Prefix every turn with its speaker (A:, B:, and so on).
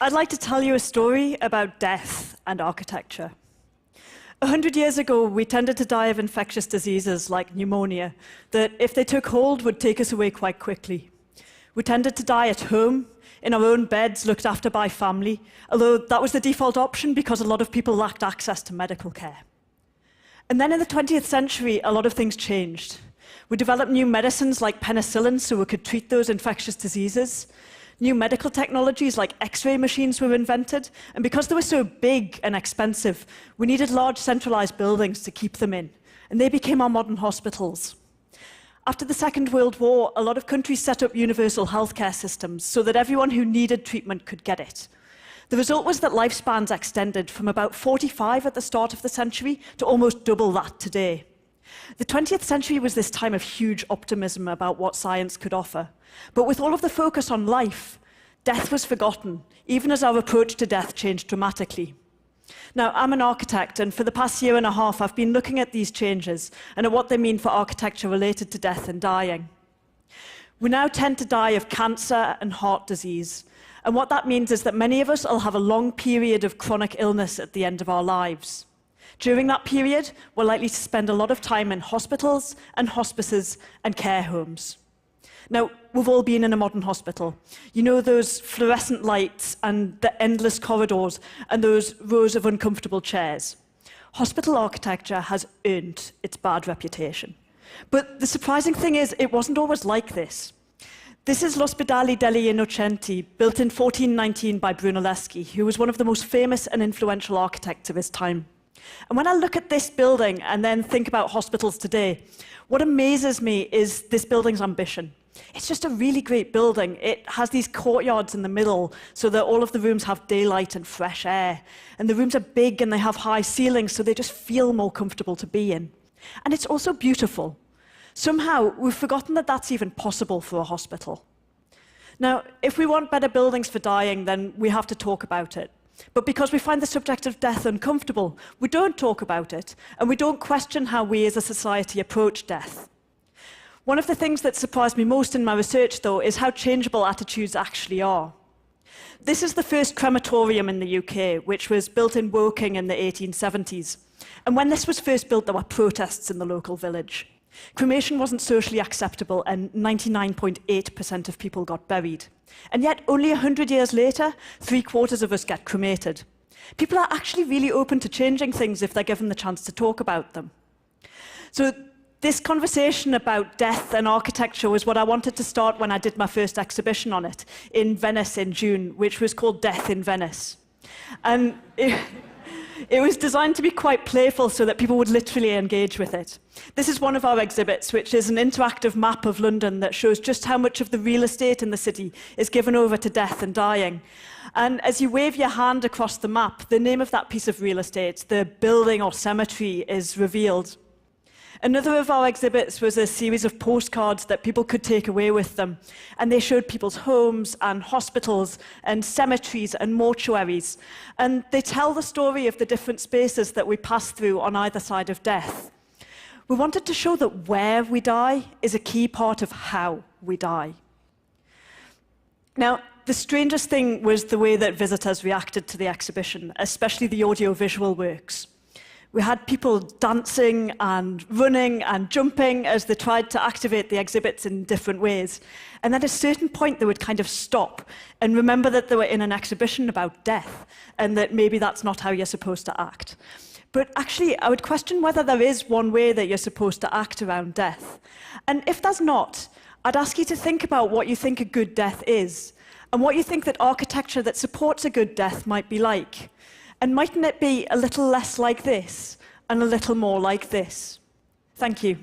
A: I'd like to tell you a story about death and architecture. 100 years ago, we tended to die of infectious diseases like pneumonia, that if they took hold would take us away quite quickly. We tended to die at home, in our own beds, looked after by family, although that was the default option because a lot of people lacked access to medical care. And then in the 20th century, a lot of things changed. We developed new medicines like penicillin so we could treat those infectious diseases. New medical technologies like X-ray machines were invented, and because they were so big and expensive, we needed large centralized buildings to keep them in, and they became our modern hospitals. After the Second World War, a lot of countries set up universal healthcare systems so that everyone who needed treatment could get it. The result was that lifespans extended from about 45 at the start of the century to almost double that today. The 20th century was this time of huge optimism about what science could offer. But with all of the focus on life, death was forgotten, even as our approach to death changed dramatically. Now, I'm an architect, and for the past year and a half, I've been looking at these changes and at what they mean for architecture related to death and dying. We now tend to die of cancer and heart disease, and what that means is that many of us will have a long period of chronic illness at the end of our lives. During that period, we're likely to spend a lot of time in hospitals and hospices and care homes. Now, we've all been in a modern hospital. You know those fluorescent lights and the endless corridors and those rows of uncomfortable chairs. Hospital architecture has earned its bad reputation. But the surprising thing is, it wasn't always like this. This is l'Ospedale degli Innocenti, built in 1419 by Brunelleschi, who was one of the most famous and influential architects of his time. And when I look at this building and then think about hospitals today, what amazes me is this building's ambition. It's just a really great building. It has these courtyards in the middle so that all of the rooms have daylight and fresh air. And the rooms are big and they have high ceilings, so they just feel more comfortable to be in. And it's also beautiful. Somehow, we've forgotten that that's even possible for a hospital. Now, if we want better buildings for dying, then we have to talk about it. But because we find the subject of death uncomfortable, we don't talk about it, and we don't question how we as a society approach death. One of the things that surprised me most in my research, though, is how changeable attitudes actually are. This is the first crematorium in the UK, which was built in Woking in the 1870s. And when this was first built, there were protests in the local village. Cremation wasn't socially acceptable, and 99.8% of people got buried. And yet, only 100 years later, 3/4 of us get cremated. People are actually really open to changing things if they're given the chance to talk about them. So this conversation about death and architecture was what I wanted to start when I did my first exhibition on it in Venice in June, which was called Death in Venice. And it was designed to be quite playful so that people would literally engage with it. This is one of our exhibits, which is an interactive map of London that shows just how much of the real estate in the city is given over to death and dying. And as you wave your hand across the map, the name of that piece of real estate, the building or cemetery, is revealed. Another of our exhibits was a series of postcards that people could take away with them. And they showed people's homes and hospitals and cemeteries and mortuaries. And they tell the story of the different spaces that we pass through on either side of death. We wanted to show that where we die is a key part of how we die. Now, the strangest thing was the way that visitors reacted to the exhibition, especially the audio-visual works. We had people dancing and running and jumping as they tried to activate the exhibits in different ways. And at a certain point, they would kind of stop and remember that they were in an exhibition about death and that maybe that's not how you're supposed to act. But actually, I would question whether there is one way that you're supposed to act around death. And if there's not, I'd ask you to think about what you think a good death is and what you think that architecture that supports a good death might be like. And mightn't it be a little less like this and a little more like this? Thank you.